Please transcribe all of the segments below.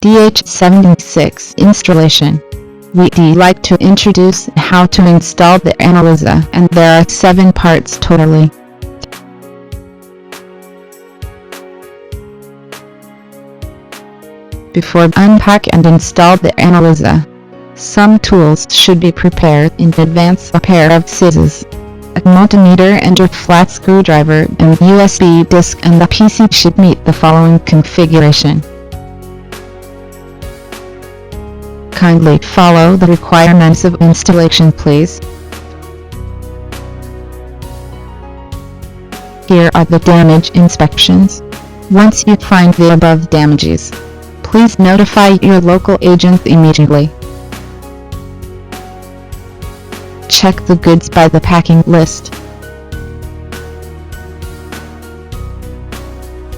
DH76 Installation. We'd like to introduce how to install the analyzer, and there are 7 parts totally. Before unpack and install the analyzer, some tools should be prepared in advance. A pair of scissors, a multimeter and a flat screwdriver, and USB disk, and the PC should meet the following configuration. Kindly follow the requirements of installation, please. Here are the damage inspections. Once you find the above damages, please notify your local agent immediately. Check the goods by the packing list.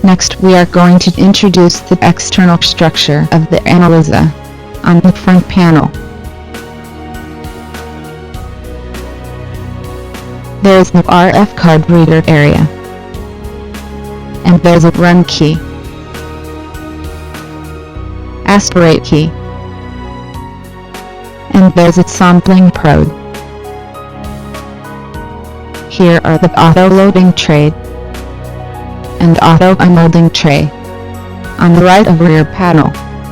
Next, we are going to introduce the external structure of the analyzer. On the front panel, there is the RF card reader area, and there's a run key, aspirate key, and there's a sampling probe. Here are the auto-loading tray and auto-unloading tray. On the right of rear panel,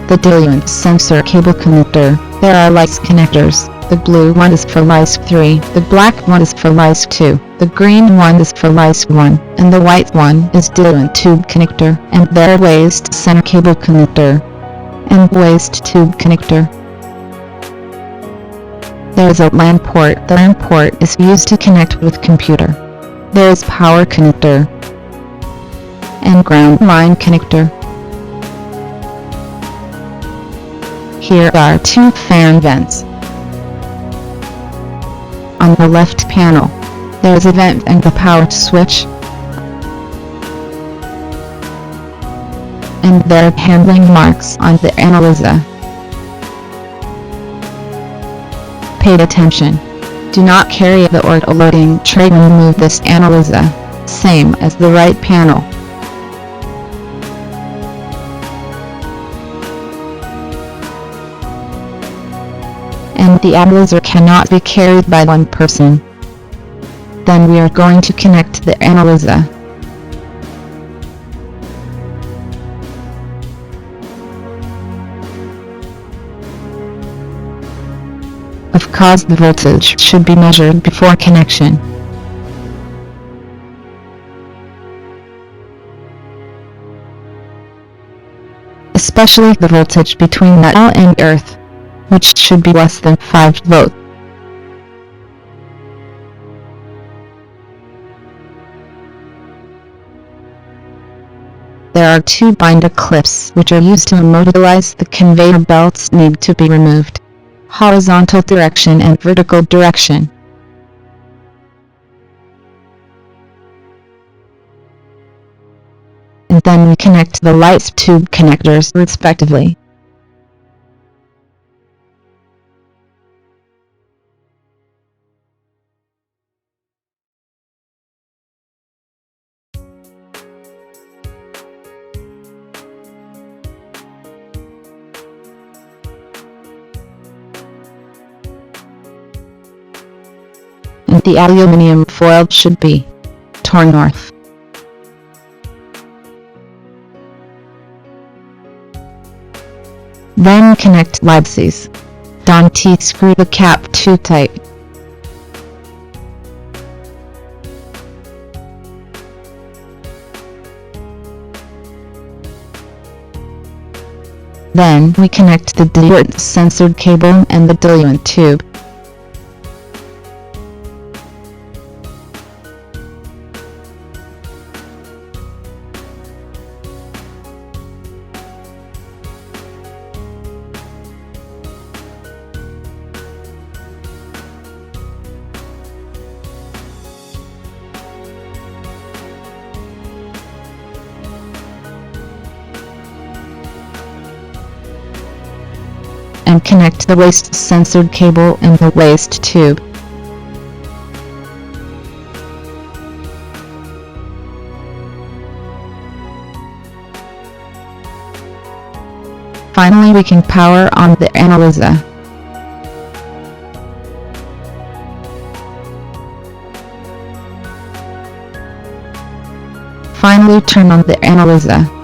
the diluent sensor cable connector. There are lights connectors. The blue one is for lice 3, the black one is for lice 2, the green one is for lice 1, and the white one is diluent tube connector, and there are waste center cable connector and waste tube connector. There is a LAN port. The LAN port is used to connect with computer. There is power connector and ground line connector. Here are 2 fan vents. On the left panel, there is a vent and the power switch, and there are handling marks on the analyzer. Pay attention. Do not carry the auto-loading tray when you move this analyzer, same as the right panel. And the analyzer cannot be carried by one person. Then we are going to connect the analyzer. Of course, the voltage should be measured before connection. Especially the voltage between metal and earth, which should be less than 5 volts. There are 2 binder clips which are used to immobilize the conveyor belts need to be removed. Horizontal direction and vertical direction. And then we connect the lights tube connectors respectively. And the aluminum foil should be torn off. Then connect libses. Don't T-screw the cap too tight. Then we connect the diluent sensor cable and the diluent tube. And connect the waste sensor cable and the waste tube. Finally, we can power on the analyzer. Finally, turn on the analyzer.